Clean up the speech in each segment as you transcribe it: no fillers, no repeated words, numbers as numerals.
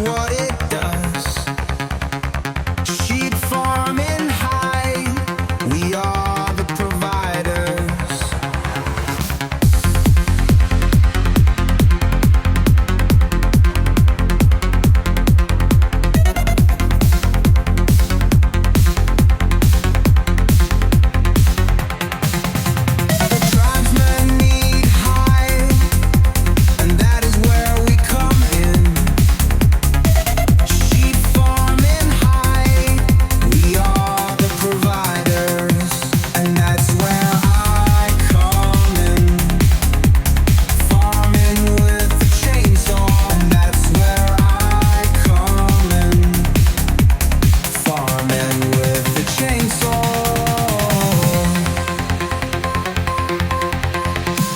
what it does. Sheep farming high, we are the providers.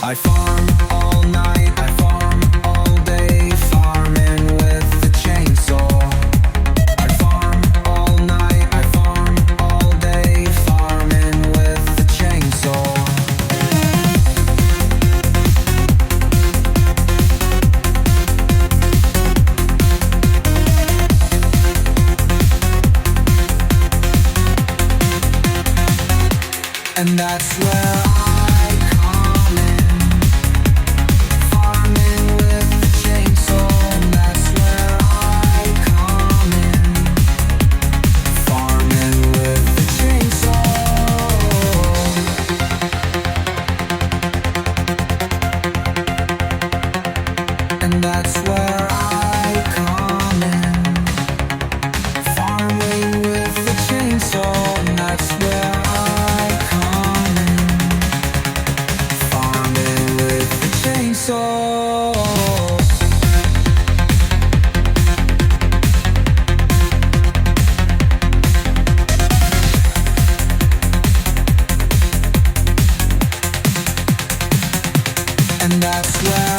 I farm all night, I farm all day, farming with the chainsaw. I farm all night, I farm all day, farming with the chainsaw. And that's where I come in, farming with the chainsaw. And that's where I come in, farming with the chainsaw. And that's where I come in, farming with the chainsaw. And that's where so and that's where